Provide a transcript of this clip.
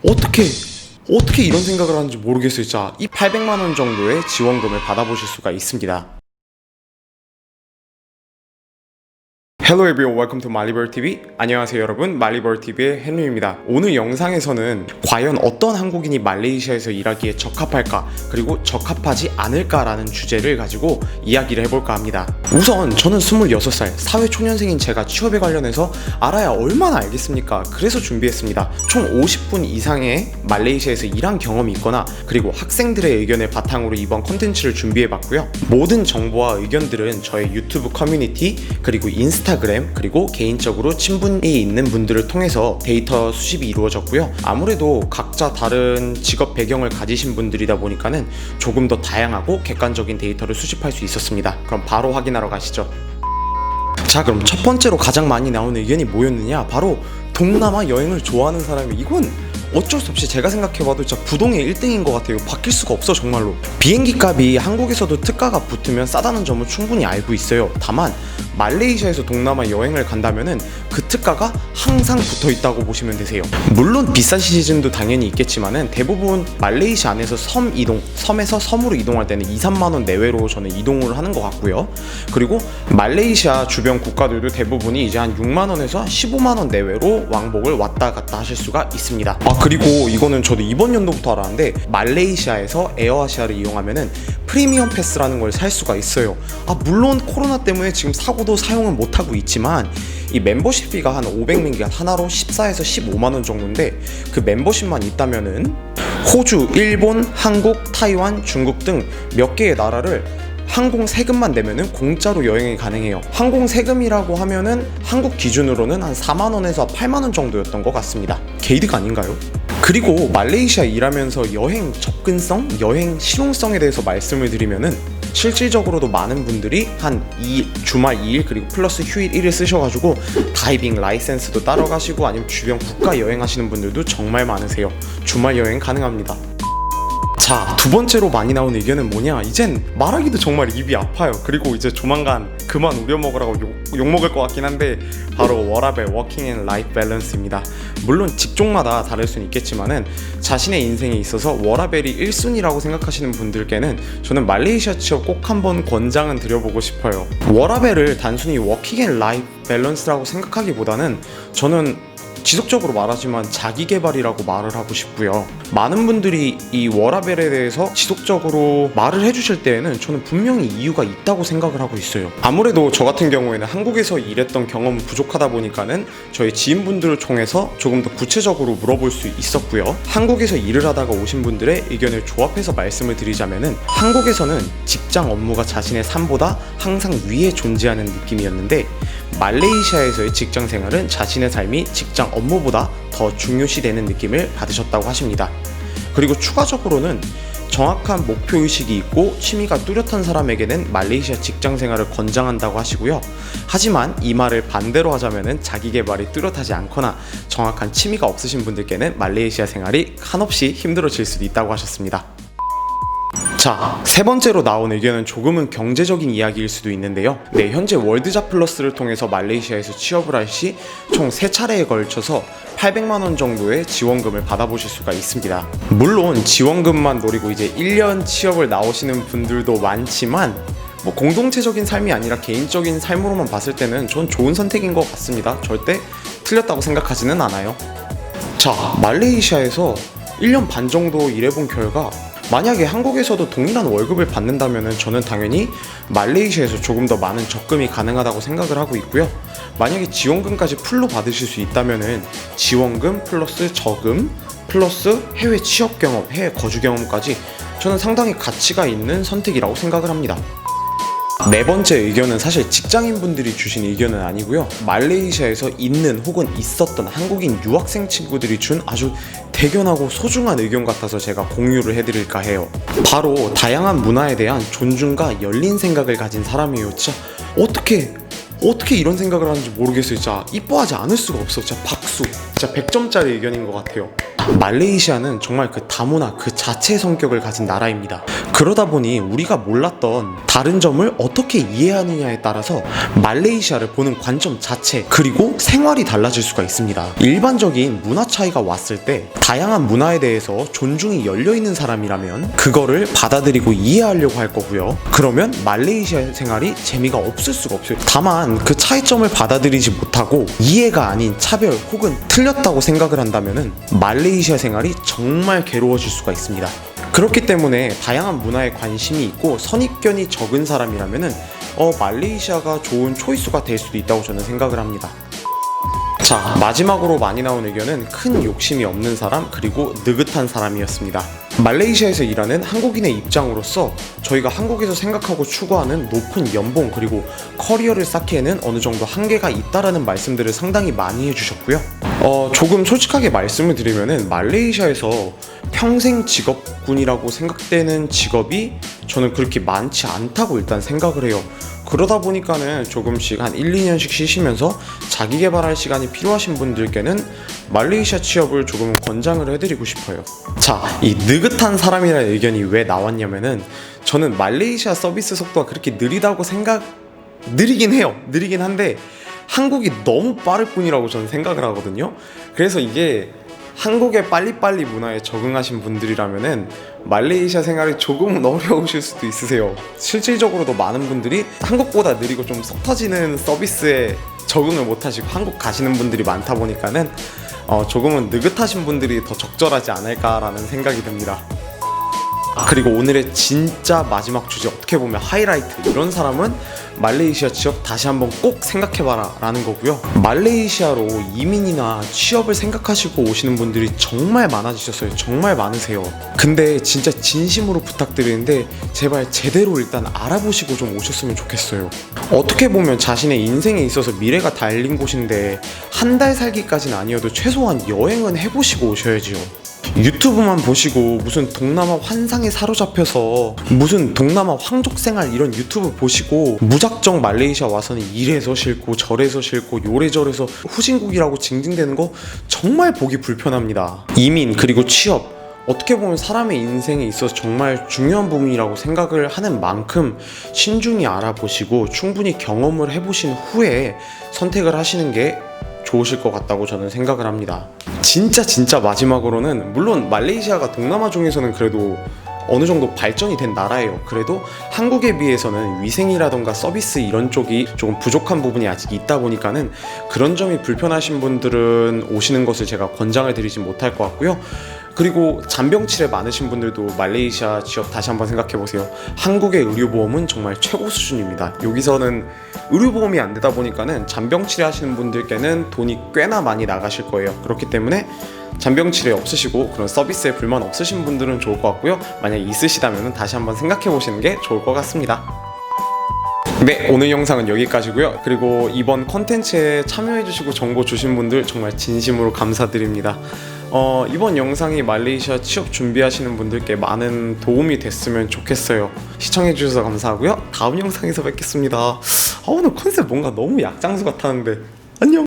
어떻게 이런 생각을 하는지 모르겠어요. 자, 이 800만 원 정도의 지원금을 받아보실 수가 있습니다. Hello everyone, welcome to 말리벌TV. 안녕하세요 여러분, 말리벌TV의 헨리입니다. 오늘 영상에서는 과연 어떤 한국인이 말레이시아에서 일하기에 적합할까, 그리고 적합하지 않을까라는 주제를 가지고 이야기를 해볼까 합니다. 우선 저는 26살 사회초년생인 제가 취업에 관련해서 알아야 얼마나 알겠습니까? 그래서 준비했습니다. 총 50분 이상의 말레이시아에서 일한 경험이 있거나, 그리고 학생들의 의견을 바탕으로 이번 컨텐츠를 준비해봤고요. 모든 정보와 의견들은 저의 유튜브 커뮤니티, 그리고 인스타그램, 그리고 개인적으로 친분이 있는 분들을 통해서 데이터 수집이 이루어졌고요. 아무래도 각자 다른 직업 배경을 가지신 분들이다 보니까는 조금 더 다양하고 객관적인 데이터를 수집할 수 있었습니다. 그럼 바로 확인하러 가시죠. 자, 그럼 첫 번째로 가장 많이 나오는 의견이 뭐였느냐? 바로 동남아 여행을 좋아하는 사람이, 이건 어쩔 수 없이 제가 생각해봐도 진짜 부동의 1등인 것 같아요. 바뀔 수가 없어 정말로. 비행기 값이 한국에서도 특가가 붙으면 싸다는 점은 충분히 알고 있어요. 다만 말레이시아에서 동남아 여행을 간다면은 그 특가가 항상 붙어 있다고 보시면 되세요. 물론 비싼 시즌도 당연히 있겠지만은 대부분 말레이시아 안에서 섬에서 섬으로 이동할 때는 2-3만 원 내외로 저는 이동을 하는 것 같고요. 그리고 말레이시아 주변 국가들도 대부분이 이제 한 6만 원에서 15만 원 내외로 왕복을 왔다 갔다 하실 수가 있습니다. 그리고 이거는 저도 이번 연도부터 알았는데, 말레이시아에서 에어아시아를 이용하면은 프리미엄 패스라는 걸 살 수가 있어요. 물론 코로나 때문에 지금 사고도 사용은 못하고 있지만 이 멤버십 피가 한 500링깃 하나로 14에서 15만 원 정도인데, 그 멤버십만 있다면은 호주, 일본, 한국, 타이완, 중국 등 몇 개의 나라를 항공 세금만 내면은 공짜로 여행이 가능해요. 항공 세금이라고 하면은 한국 기준으로는 한 4만 원에서 8만 원 정도였던 것 같습니다. 개이득 아닌가요? 그리고 말레이시아 일하면서 여행 접근성, 여행 실용성에 대해서 말씀을 드리면은, 실질적으로도 많은 분들이 한 주말 2일 그리고 플러스 휴일 1일 쓰셔가지고 다이빙 라이센스도 따러 가시고, 아니면 주변 국가 여행하시는 분들도 정말 많으세요. 주말 여행 가능합니다. 자, 두 번째로 많이 나오는 의견은 뭐냐? 이젠 말하기도 정말 입이 아파요. 그리고 이제 조만간 그만 우려먹으라고 욕먹을 것 같긴 한데, 바로 워라벨, 워킹 앤 라이프 밸런스입니다. 물론 직종마다 다를 수는 있겠지만은 자신의 인생에 있어서 워라벨이 1순위라고 생각하시는 분들께는 저는 말레이시아 취업 꼭 한번 권장은 드려보고 싶어요. 워라벨을 단순히 워킹 앤 라이프 밸런스라고 생각하기보다는 저는 지속적으로 말하지만 자기개발이라고 말을 하고 싶고요. 많은 분들이 이 워라벨에 대해서 지속적으로 말을 해주실 때에는 저는 분명히 이유가 있다고 생각을 하고 있어요. 아무래도 저 같은 경우에는 한국에서 일했던 경험은 부족하다 보니까는 저희 지인분들을 통해서 조금 더 구체적으로 물어볼 수 있었고요. 한국에서 일을 하다가 오신 분들의 의견을 조합해서 말씀을 드리자면은, 한국에서는 직장 업무가 자신의 삶보다 항상 위에 존재하는 느낌이었는데, 말레이시아에서의 직장 생활은 자신의 삶이 직장 업무보다 더 중요시되는 느낌을 받으셨다고 하십니다. 그리고 추가적으로는 정확한 목표의식이 있고 취미가 뚜렷한 사람에게는 말레이시아 직장 생활을 권장한다고 하시고요. 하지만 이 말을 반대로 하자면은 자기개발이 뚜렷하지 않거나 정확한 취미가 없으신 분들께는 말레이시아 생활이 한없이 힘들어질 수도 있다고 하셨습니다. 자, 세 번째로 나온 의견은 조금은 경제적인 이야기일 수도 있는데요. 현재 월드잡 플러스를 통해서 말레이시아에서 취업을 할 시 총 3차례에 걸쳐서 800만 원 정도의 지원금을 받아보실 수가 있습니다. 물론 지원금만 노리고 이제 1년 취업을 나오시는 분들도 많지만, 공동체적인 삶이 아니라 개인적인 삶으로만 봤을 때는 전 좋은 선택인 것 같습니다. 절대 틀렸다고 생각하지는 않아요. 자, 말레이시아에서 1년 반 정도 일해본 결과, 만약에 한국에서도 동일한 월급을 받는다면 저는 당연히 말레이시아에서 조금 더 많은 적금이 가능하다고 생각을 하고 있고요. 만약에 지원금까지 풀로 받으실 수 있다면 지원금 플러스 저금 플러스 해외 취업 경험, 해외 거주 경험까지 저는 상당히 가치가 있는 선택이라고 생각을 합니다. 네 번째 의견은 사실 직장인분들이 주신 의견은 아니고요. 말레이시아에서 있는 혹은 있었던 한국인 유학생 친구들이 준 아주 대견하고 소중한 의견 같아서 제가 공유를 해드릴까 해요. 바로 다양한 문화에 대한 존중과 열린 생각을 가진 사람이에요. 진짜 어떻게 이런 생각을 하는지 모르겠어요. 진짜 이뻐하지 않을 수가 없어. 진짜 박수. 진짜 100점짜리 의견인 것 같아요. 말레이시아는 정말 그 다문화 그 자체의 성격을 가진 나라입니다. 그러다 보니 우리가 몰랐던 다른 점을 어떻게 이해하느냐에 따라서 말레이시아를 보는 관점 자체 그리고 생활이 달라질 수가 있습니다. 일반적인 문화 차이가 왔을 때 다양한 문화에 대해서 존중이 열려있는 사람이라면 그거를 받아들이고 이해하려고 할 거고요. 그러면 말레이시아 생활이 재미가 없을 수가 없어요. 다만 그 차이점을 받아들이지 못하고 이해가 아닌 차별 혹은 틀렸다고 생각을 한다면은 말레이시아 생활이 정말 괴로워질 수가 있습니다. 그렇기 때문에 다양한 문화에 관심이 있고 선입견이 적은 사람이라면은 말레이시아가 좋은 초이스가 될 수도 있다고 저는 생각을 합니다. 자, 마지막으로 많이 나온 의견은 큰 욕심이 없는 사람 그리고 느긋한 사람이었습니다. 말레이시아에서 일하는 한국인의 입장으로서 저희가 한국에서 생각하고 추구하는 높은 연봉 그리고 커리어를 쌓기에는 어느 정도 한계가 있다라는 말씀들을 상당히 많이 해주셨고요. 조금 솔직하게 말씀을 드리면은 말레이시아에서 평생 직업군이라고 생각되는 직업이 저는 그렇게 많지 않다고 일단 생각을 해요. 그러다 보니까는 조금씩 한 1, 2년씩 쉬시면서 자기 개발할 시간이 필요하신 분들께는 말레이시아 취업을 조금 권장을 해드리고 싶어요. 자, 이 느긋한 사람이라는 의견이 왜 나왔냐면은 저는 말레이시아 서비스 속도가 그렇게 느리긴 해요. 느리긴 한데 한국이 너무 빠를 뿐이라고 저는 생각을 하거든요. 그래서 이게 한국의 빨리빨리 문화에 적응하신 분들이라면은 말레이시아 생활이 조금은 어려우실 수도 있으세요. 실질적으로도 많은 분들이 한국보다 느리고 좀 속 터지는 서비스에 적응을 못하시고 한국 가시는 분들이 많다 보니까는 조금은 느긋하신 분들이 더 적절하지 않을까라는 생각이 듭니다. 그리고 오늘의 진짜 마지막 주제, 어떻게 보면 하이라이트, 이런 사람은 말레이시아 취업 다시 한번 꼭 생각해봐라 라는 거고요. 말레이시아로 이민이나 취업을 생각하시고 오시는 분들이 정말 많아지셨어요. 정말 많으세요. 근데 진짜 진심으로 부탁드리는데 제발 제대로 일단 알아보시고 좀 오셨으면 좋겠어요. 어떻게 보면 자신의 인생에 있어서 미래가 달린 곳인데 한 달 살기까지는 아니어도 최소한 여행은 해보시고 오셔야지요. 유튜브만 보시고 무슨 동남아 환상에 사로잡혀서 무슨 동남아 황족생활 이런 유튜브 보시고 무작정 말레이시아 와서는 이래서 싫고 저래서 싫고 요래저래서 후진국이라고 징징대는 거 정말 보기 불편합니다. 이민 그리고 취업, 어떻게 보면 사람의 인생에 있어서 정말 중요한 부분이라고 생각을 하는 만큼 신중히 알아보시고 충분히 경험을 해보신 후에 선택을 하시는 게 좋으실 것 같다고 저는 생각을 합니다. 진짜 마지막으로는 물론 말레이시아가 동남아 중에서는 그래도 어느 정도 발전이 된 나라예요. 그래도 한국에 비해서는 위생이라던가 서비스 이런 쪽이 조금 부족한 부분이 아직 있다 보니까는 그런 점이 불편하신 분들은 오시는 것을 제가 권장을 드리지 못할 것 같고요. 그리고 잔병치레 많으신 분들도 말레이시아 취업 다시 한번 생각해보세요. 한국의 의료보험은 정말 최고 수준입니다. 여기서는 의료보험이 안 되다 보니까는 잔병치레 하시는 분들께는 돈이 꽤나 많이 나가실 거예요. 그렇기 때문에 잔병치레 없으시고 그런 서비스에 불만 없으신 분들은 좋을 것 같고요. 만약에 있으시다면 다시 한번 생각해보시는 게 좋을 것 같습니다. 네, 오늘 영상은 여기까지고요. 그리고 이번 컨텐츠에 참여해주시고 정보 주신 분들 정말 진심으로 감사드립니다. 이번 영상이 말레이시아 취업 준비하시는 분들께 많은 도움이 됐으면 좋겠어요. 시청해주셔서 감사하고요. 다음 영상에서 뵙겠습니다. 오늘 컨셉 뭔가 너무 약장수 같았는데 안녕.